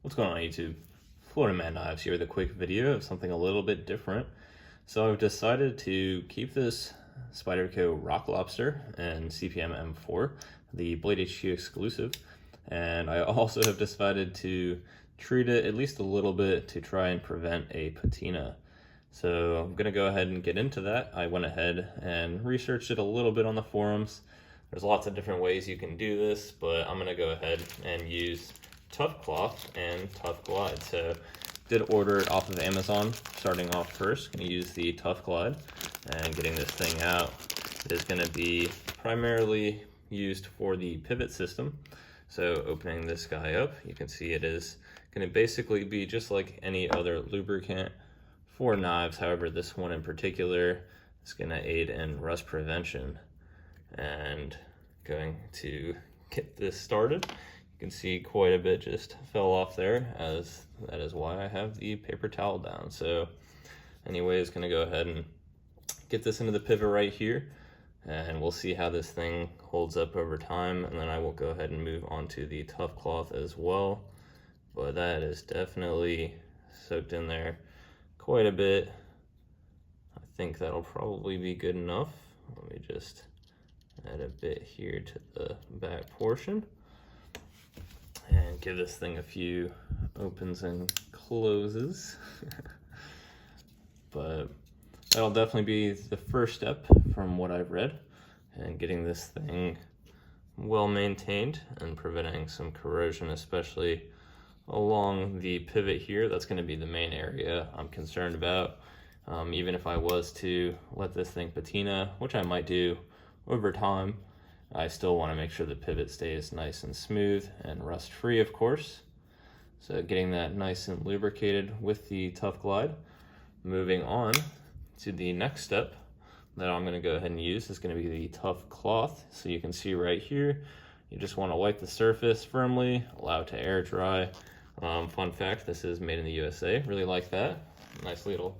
What's going on YouTube? Florida Man Knives here with a quick video of something a little bit different. So I've decided to keep this Spyderco Rock Lobster and CPM M4, the Blade HQ exclusive, and I also have decided to treat it at least a little bit to try and prevent a patina. So I'm gonna go ahead and get into that. I went ahead and researched it a little bit on the forums. There's lots of different ways you can do this, but I'm gonna go ahead and use Tuffcloth and Tuffglide. So did order it off of Amazon. Starting off first, gonna use the Tuffglide, and getting this thing out is gonna be primarily used for the pivot system. So opening this guy up, you can see it is gonna basically be just like any other lubricant for knives. However, this one in particular is gonna aid in rust prevention. And going to get this started. You can see quite a bit just fell off there, as that is why I have the paper towel down. So anyways, gonna go ahead and get this into the pivot right here, and we'll see how this thing holds up over time, and then I will go ahead and move on to the Tuffcloth as well. But that is definitely soaked in there quite a bit. I think that'll probably be good enough. Let me just add a bit here to the back portion and give this thing a few opens and closes. But that'll definitely be the first step from what I've read, and getting this thing well maintained and preventing some corrosion, especially along the pivot here. That's going to be the main area I'm concerned about. Even if I was to let this thing patina, which I might do over time, I still want to make sure the pivot stays nice and smooth and rust free, of course. So getting that nice and lubricated with the Tuffglide. Moving on to the next step that I'm going to go ahead and use is going to be the Tuffcloth. So you can see right here, you just want to wipe the surface firmly, allow it to air dry. Fun fact, this is made in the USA. Really like that. Nice little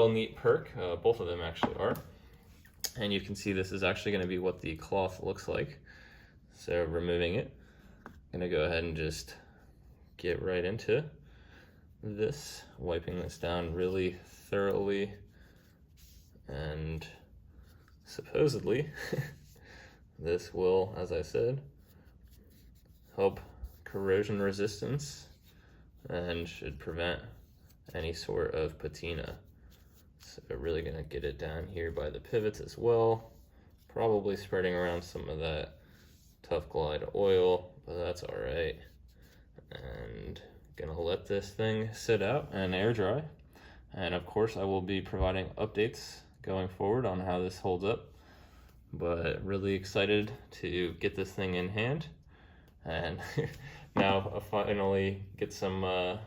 neat perk. Both of them actually are. And you can see this is actually going to be what the cloth looks like. So removing it, I'm going to go ahead and just get right into this, wiping this down really thoroughly. And supposedly this will, as I said, help corrosion resistance and should prevent any sort of patina. So we're really gonna get it down here by the pivots as well, probably spreading around some of that Tuffglide oil, but that's all right. And gonna let this thing sit out and air dry. And of course I will be providing updates going forward on how this holds up, but really excited to get this thing in hand. And now I'll finally get some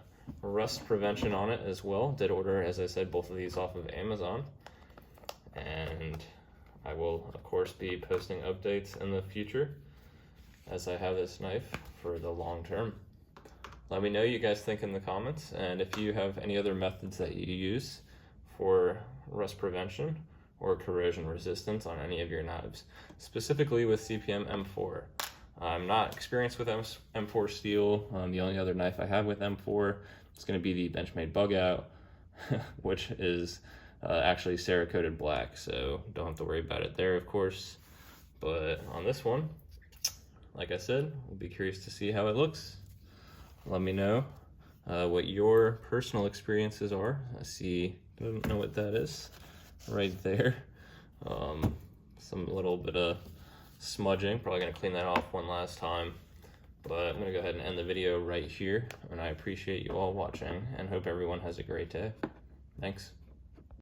rust prevention on it as well. Did order, as I said, both of these off of Amazon, and I will of course be posting updates in the future as I have this knife for the long term. Let me know what you guys think in the comments, and if you have any other methods that you use for rust prevention or corrosion resistance on any of your knives, specifically with CPM M4. I'm not experienced with M4 steel. The only other knife I have with M4 is going to be the Benchmade Bug Out, which is actually Cerakoted black, so don't have to worry about it there, of course. But on this one, like I said, we'll be curious to see how it looks. Let me know what your personal experiences are. I see, I don't know what that is right there. Some little bit of smudging, probably gonna clean that off one last time, but I'm gonna go ahead and end the video right here, and I appreciate you all watching and hope everyone has a great day. Thanks.